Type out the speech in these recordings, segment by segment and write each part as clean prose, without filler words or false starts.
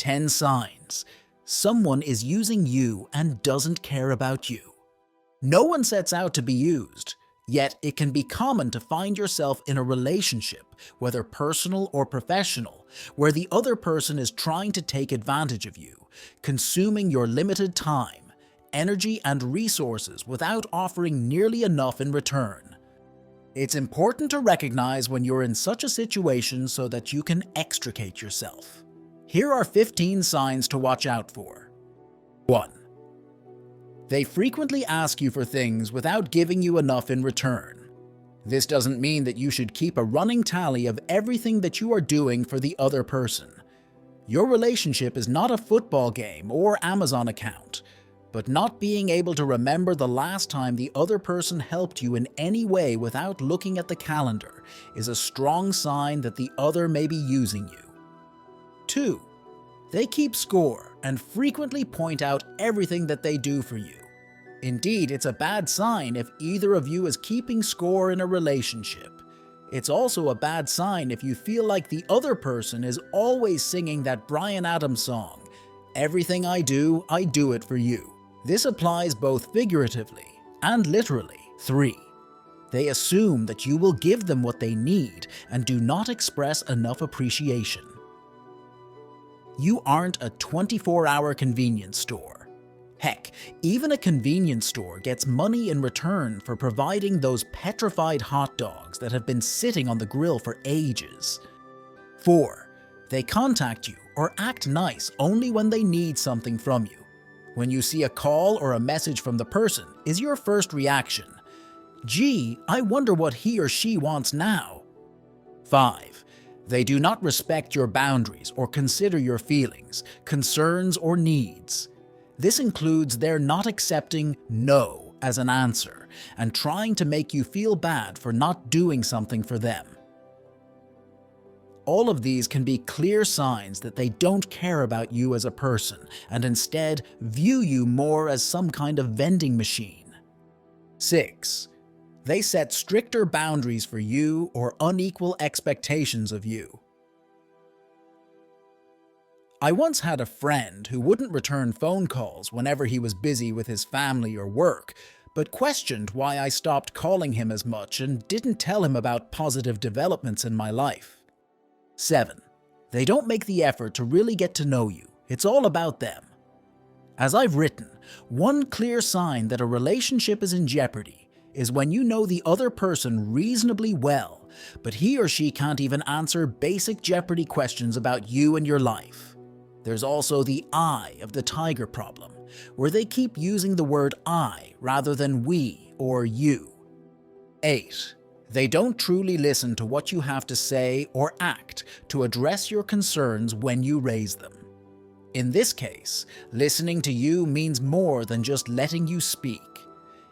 10 signs. Someone is using you and doesn't care about you. No one sets out to be used, yet it can be common to find yourself in a relationship, whether personal or professional, where the other person is trying to take advantage of you, consuming your limited time, energy, and resources without offering nearly enough in return. It's important to recognize when you're in such a situation so that you can extricate yourself. Here are 15 signs to watch out for. 1. They frequently ask you for things without giving you enough in return. This doesn't mean that you should keep a running tally of everything that you are doing for the other person. Your relationship is not a football game or Amazon account, but not being able to remember the last time the other person helped you in any way without looking at the calendar is a strong sign that the other may be using you. 2. They keep score and frequently point out everything that they do for you. Indeed, it's a bad sign if either of you is keeping score in a relationship. It's also a bad sign if you feel like the other person is always singing that Bryan Adams song, "Everything I do it for you." This applies both figuratively and literally. 3. They assume that you will give them what they need and do not express enough appreciation. You aren't a 24-hour convenience store. Heck, even a convenience store gets money in return for providing those petrified hot dogs that have been sitting on the grill for ages. 4. They contact you or act nice only when they need something from you. When you see a call or a message from the person, is your first reaction, "Gee, I wonder what he or she wants now." 5. They do not respect your boundaries or consider your feelings, concerns, or needs. This includes their not accepting no as an answer and trying to make you feel bad for not doing something for them. All of these can be clear signs that they don't care about you as a person and instead view you more as some kind of vending machine. 6. They set stricter boundaries for you or unequal expectations of you. I once had a friend who wouldn't return phone calls whenever he was busy with his family or work, but questioned why I stopped calling him as much and didn't tell him about positive developments in my life. 7. They don't make the effort to really get to know you. It's all about them. As I've written, one clear sign that a relationship is in jeopardy is when you know the other person reasonably well, but he or she can't even answer basic Jeopardy questions about you and your life. There's also the eye of the tiger problem, where they keep using the word I rather than we or you. 8. They don't truly listen to what you have to say or act to address your concerns when you raise them. In this case, listening to you means more than just letting you speak.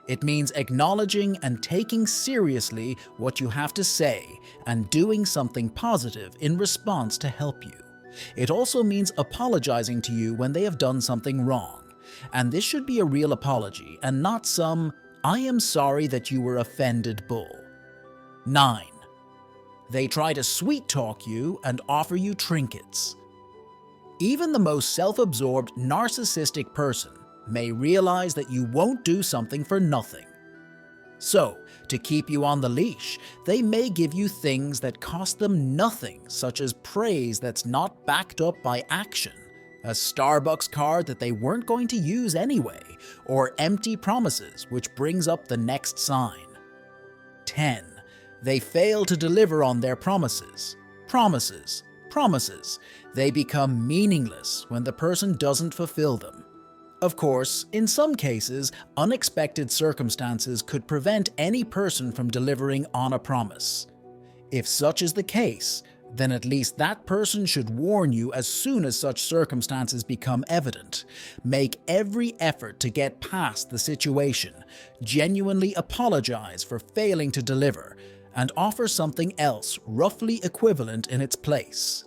It means acknowledging and taking seriously what you have to say and doing something positive in response to help you. It also means apologizing to you when they have done something wrong, and this should be a real apology and not some "I am sorry that you were offended" bull. 9. They try to sweet-talk you and offer you trinkets. Even the most self-absorbed, narcissistic person may realize that you won't do something for nothing. So, to keep you on the leash, they may give you things that cost them nothing, such as praise that's not backed up by action, a Starbucks card that they weren't going to use anyway, or empty promises, which brings up the next sign. 10. They fail to deliver on their promises. Promises. They become meaningless when the person doesn't fulfill them. Of course, in some cases, unexpected circumstances could prevent any person from delivering on a promise. If such is the case, then at least that person should warn you as soon as such circumstances become evident. Make every effort to get past the situation, genuinely apologize for failing to deliver, and offer something else roughly equivalent in its place.